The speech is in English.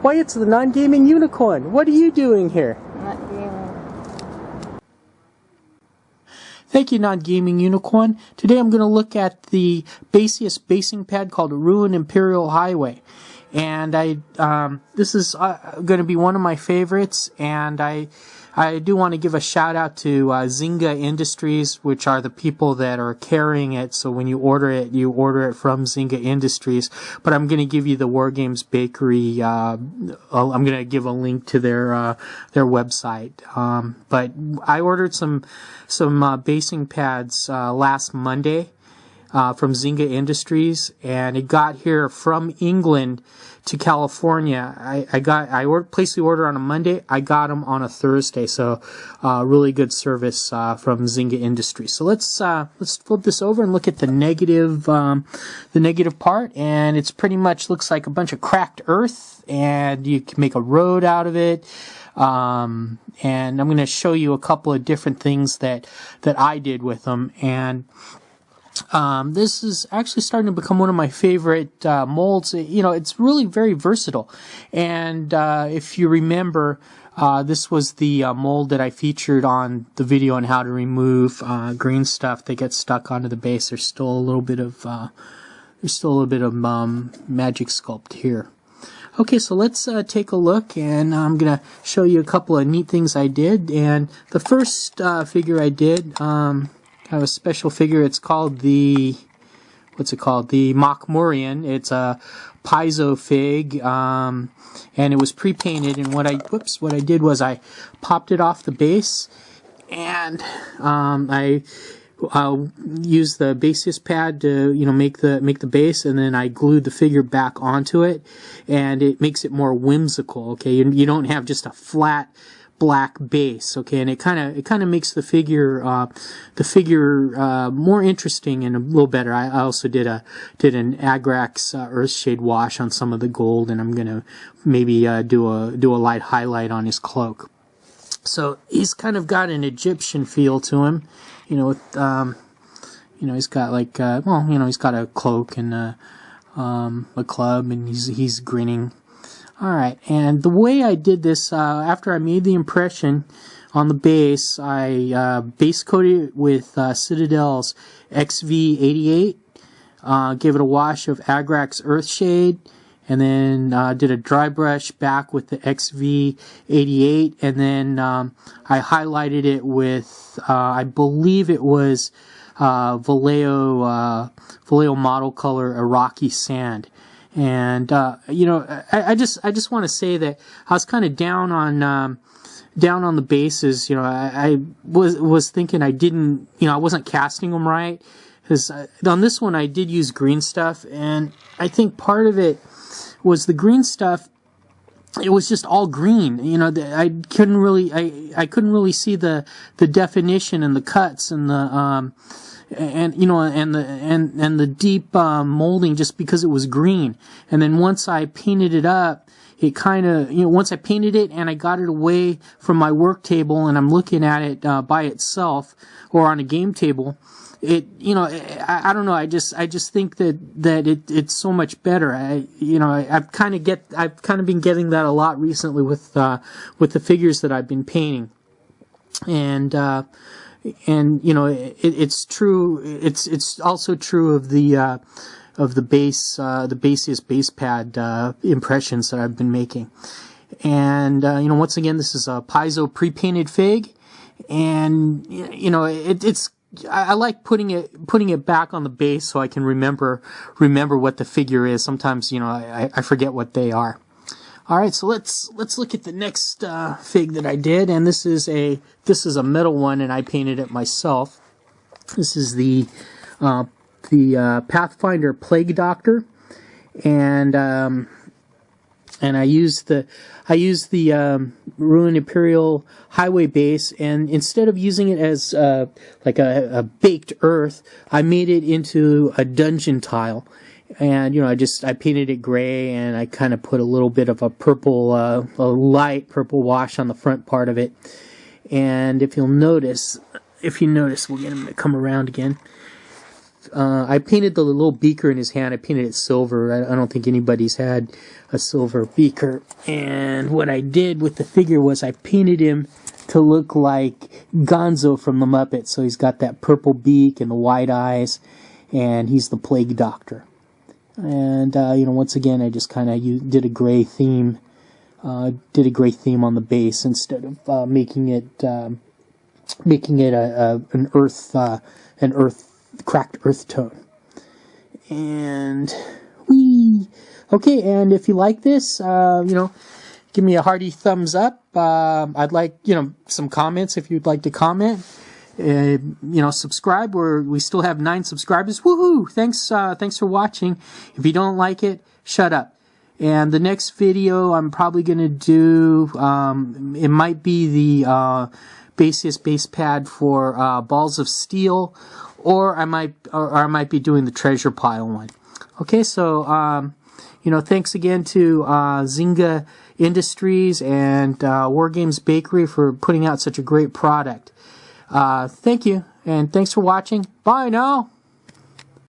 Why, it's the non-gaming unicorn. What are you doing here? Not gaming. Thank you, non-gaming unicorn. Today I'm going to look at the Basius basing pad called Ruined Imperial Highway. And this is going to be one of my favorites, and I do want to give a shout out to Zynga Industries, which are the people that are carrying it. So when you order it from Zynga Industries. But I'm going to give you the War Games Bakery. I'm going to give a link to their website. But I ordered some basing pads last Monday. From Zynga Industries, and it got here from England to California. I placed the order on a Monday. I got them on a Thursday, so really good service from Zynga Industries. So let's flip this over and look at the negative part, and it's pretty much looks like a bunch of cracked earth, and you can make a road out of it. And I'm going to show you a couple of different things that I did with them, and this is actually starting to become one of my favorite molds. You know, it's really very versatile. And if you remember, this was the mold that I featured on the video on how to remove green stuff that gets stuck onto the base. There's still a little bit of magic sculpt here. Okay, so let's take a look, and I'm gonna show you a couple of neat things I did. And the first figure I did. I have a special figure. It's called the Mockmurian. It's a piezo fig, and it was pre-painted. And what I did was I popped it off the base, and I used the Basius pad to make the base, and then I glued the figure back onto it, and it makes it more whimsical. Okay, you don't have just a flat black base, okay, and it kind of makes the figure more interesting and a little better. I also did an Agrax Earthshade wash on some of the gold, and I'm gonna maybe do a light highlight on his cloak. So he's kind of got an Egyptian feel to him, with he's got like he's got a cloak and a club, and he's grinning. Alright, and the way I did this, after I made the impression on the base, I base coated it with Citadel's XV88, gave it a wash of Agrax Earthshade, and then did a dry brush back with the XV88, and then I highlighted it with, I believe it was Vallejo Model Color Iraqi Sand. And I just want to say that I was kind of down on the bases. I was thinking I wasn't casting them right, because on this one I did use green stuff, and I think part of it was the green stuff. It was just all green. I couldn't really see the definition and the cuts and the and the deep molding, just because it was green. And then once I painted it up, it kind of, once I painted it and I got it away from my work table and I'm looking at it by itself or on a game table, I don't know. I just think that it's so much better. I've kind of been getting that a lot recently with the figures that I've been painting, and it's true. It's also true of the Basius base pad impressions that I've been making. And once again, this is a piezo pre-painted fig, and I like putting it back on the base so I can remember what the figure is. Sometimes I forget what they are. All right, so let's look at the next fig that I did, and this is a metal one, and I painted it myself. This is the Pathfinder Plague Doctor, and I used the Ruined Imperial Highway base, and instead of using it as like a baked earth, I made it into a dungeon tile. And I painted it gray, and I kind of put a little bit of a purple, a light purple wash on the front part of it. And if you notice, we'll get him to come around again. I painted the little beaker in his hand. I painted it silver. I don't think anybody's had a silver beaker. And what I did with the figure was I painted him to look like Gonzo from the Muppets. So he's got that purple beak and the wide eyes, and he's the plague doctor. And once again, I just kind of did a gray theme. Did a gray theme on the base instead of making it an cracked earth tone. And okay. And if you like this, give me a hearty thumbs up. I'd like, some comments if you'd like to comment. Subscribe. We still have 9 subscribers. Woohoo! Thanks for watching. If you don't like it, shut up. And the next video I'm probably going to do, it might be the Basius base pad for Balls of Steel, or I might be doing the treasure pile one. Okay, so thanks again to Zynga Industries and War Games Bakery for putting out such a great product. Thank you, and thanks for watching. Bye now.